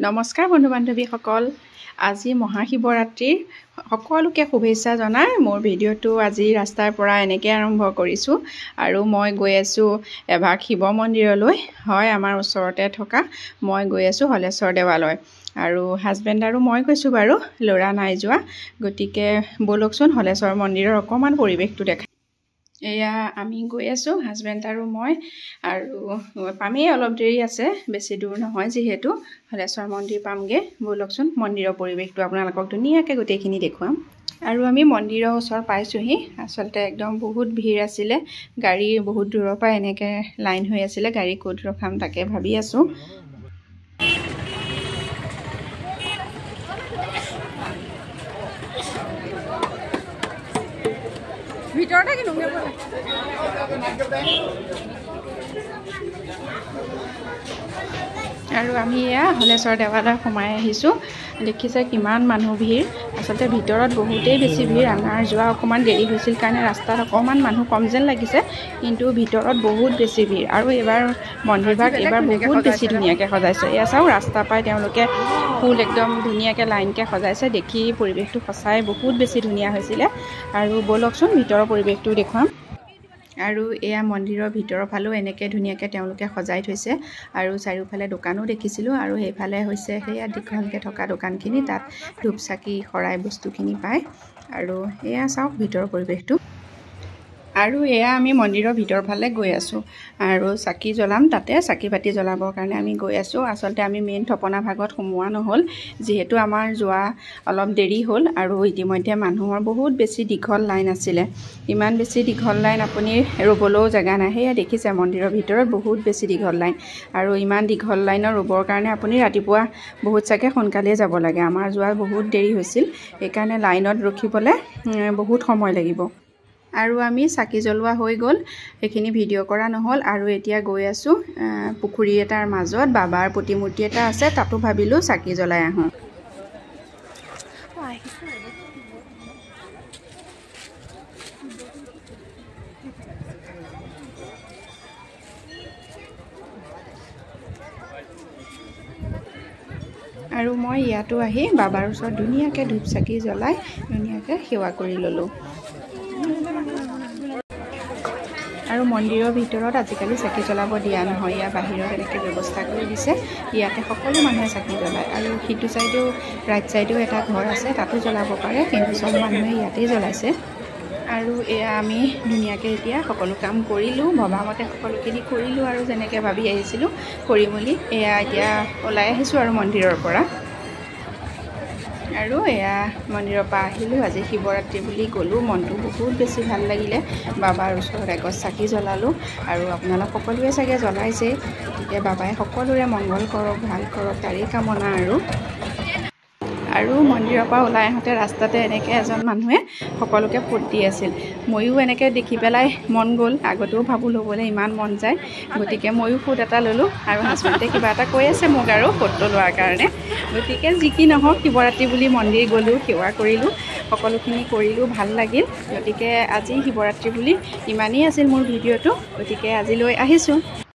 নমস্কাৰ বন্ধু বান্ধৱীসকল আজি মহাশিৱৰাত্ৰিৰ সকলোকে শুভেচ্ছা জনাই মোৰ ভিডিঅ'টো আজি ৰাস্তাৰ পৰা এনেকৈ আৰম্ভ কৰিছোঁ আৰু মই গৈ আছোঁ এভাগ শিৱ মন্দিৰলৈ হয় আমাৰ ওচৰতে থকা মই গৈ আছোঁ হলেশ্বৰ দেৱালয় আৰু হাজবেণ্ড আৰু মই গৈছোঁ বাৰু ল'ৰা নাই যোৱা গতিকে বলকচোন হলেশ্বৰ মন্দিৰৰ অকণমান পৰিৱেশটো দেখা এয়া আমি গৈ আছোঁ হাজবেণ্ড আৰু মই আৰু পামেই অলপ দেৰি আছে বেছি দূৰ নহয় যিহেতু হলেশ্বৰ মন্দিৰ পামগৈ বলকচোন মন্দিৰৰ পৰিৱেশটো আপোনালোকক ধুনীয়াকৈ গোটেইখিনি দেখুৱাম আৰু আমি মন্দিৰৰ ওচৰ পাইছোঁহি আচলতে একদম বহুত ভিৰ আছিলে গাড়ী বহুত দূৰৰ পৰা এনেকৈ লাইন হৈ আছিলে গাড়ী ক'ত ৰখাম তাকে ভাবি আছোঁ ভিতৰতে কি নগে আৰু আমি এয়া হলেশ্বৰ দেৱালয় সোমাই আহিছোঁ দেখিছে কিমান মানুহ ভিৰ আচলতে ভিতৰত বহুতেই বেছি ভিৰ আমাৰ যোৱা অকণমান দেৰি হৈছিল কাৰণে ৰাস্তাত অকণমান মানুহ কম যেন লাগিছে কিন্তু ভিতৰত বহুত বেছি ভিৰ আৰু এইবাৰ মন্দিৰভাগ এইবাৰ বহুত বেছি ধুনীয়াকৈ সজাইছে এয়া চাওক ৰাস্তা পাই তেওঁলোকে ফুল একদম ধুনীয়াকৈ লাইনকৈ সজাইছে দেখি পৰিৱেশটো সঁচাই বহুত বেছি ধুনীয়া হৈছিলে আৰু বলকচোন ভিতৰৰ পৰিৱেশটো দেখুৱাম আৰু এয়া মন্দিৰৰ ভিতৰৰ ফালেও এনেকৈ ধুনীয়াকৈ তেওঁলোকে সজাই থৈছে আৰু চাৰিওফালে দোকানো দেখিছিলোঁ আৰু সেইফালে হৈছে সেয়া দীঘলকৈ থকা দোকানখিনি তাত ধূপ চাকি শৰাই বস্তুখিনি পায় আৰু এয়া চাওক ভিতৰৰ পৰিৱেশটো আৰু এয়া আমি মন্দিৰৰ ভিতৰ ফালে গৈ আছোঁ আৰু চাকি জ্বলাম তাতে চাকি বাতি জ্বলাবৰ কাৰণে আমি গৈ আছোঁ আচলতে আমি মেইন থপনা ভাগত সোমোৱা নহ'ল যিহেতু আমাৰ যোৱা অলপ দেৰি হ'ল আৰু ইতিমধ্যে মানুহৰ বহুত বেছি দীঘল লাইন আছিলে ইমান বেছি দীঘল লাইন আপুনি ৰ'বলৈও জেগা নাই সেয়া দেখিছে মন্দিৰৰ ভিতৰত বহুত বেছি দীঘল লাইন আৰু ইমান দীঘল লাইনৰ ৰ'বৰ কাৰণে আপুনি ৰাতিপুৱা বহুত চাগে সোনকালেই যাব লাগে আমাৰ যোৱা বহুত দেৰি হৈছিল সেইকাৰণে লাইনত ৰখিবলৈ বহুত সময় লাগিব আৰু আমি চাকি জ্বলোৱা হৈ গ'ল সেইখিনি ভিডিঅ' কৰা নহ'ল আৰু এতিয়া গৈ আছোঁ পুখুৰী এটাৰ মাজত বাবাৰ প্ৰতিমূৰ্তি এটা আছে তাতো ভাবিলোঁ চাকি জ্বলাই আহোঁ আৰু মই ইয়াতো আহি বাবাৰ ওচৰত ধুনীয়াকৈ ধূপ চাকি জ্বলাই ধুনীয়াকৈ সেৱা কৰি ল'লোঁ আৰু মন্দিৰৰ ভিতৰত আজিকালি চাকি জ্বলাব দিয়া নহয় ইয়াৰ বাহিৰত এনেকৈ ব্যৱস্থা কৰি দিছে ইয়াতে সকলো মানুহে চাকি জ্বলায় আৰু সিটো চাইডেও ৰাইট চাইডেও এটা ঘৰ আছে তাতো জ্বলাব পাৰে কিন্তু চব মানুহে ইয়াতেই জ্বলাইছে আৰু এয়া আমি ধুনীয়াকৈ এতিয়া সকলো কাম কৰিলোঁ ভবামতে সকলোখিনি কৰিলোঁ আৰু যেনেকৈ ভাবি আহিছিলোঁ কৰি মেলি এয়া এতিয়া ওলাই আহিছোঁ আৰু মন্দিৰৰ পৰা আৰু এয়া মন্দিৰৰ পৰা আহিলোঁ আজি শিৱৰাত্ৰি বুলি গ'লোঁ মনটো বহুত বেছি ভাল লাগিলে বাবাৰ ওচৰত এগছ চাকি জ্বলালোঁ আৰু আপোনালোক সকলোৱে চাগে জ্বলাইছেই গতিকে বাবাই সকলোৰে মংগল কৰক ভাল কৰক তাৰেই কামনা আৰু মন্দিৰৰ পৰা ওলাই আহোঁতে ৰাস্তাতে এনেকৈ এজন মানুহে সকলোকে ফুট দি আছিল ময়ো এনেকৈ দেখি পেলাই মন গ'ল আগতেও ভাবোঁ ল'বলৈ ইমান মন যায় গতিকে ময়ো ফুট এটা ল'লোঁ আৰু হাজবেণ্ডে কিবা এটা কৈ আছে মোক আৰু ফটো লোৱাৰ কাৰণে গতিকে যি কি নহওক শিৱৰাত্ৰি বুলি মন্দিৰ গ'লোঁ সেৱা কৰিলোঁ সকলোখিনি কৰিলোঁ ভাল লাগিল গতিকে আজি শিৱৰাত্ৰি বুলি ইমানেই আছিল মোৰ ভিডিঅ'টো গতিকে আজিলৈ আহিছোঁ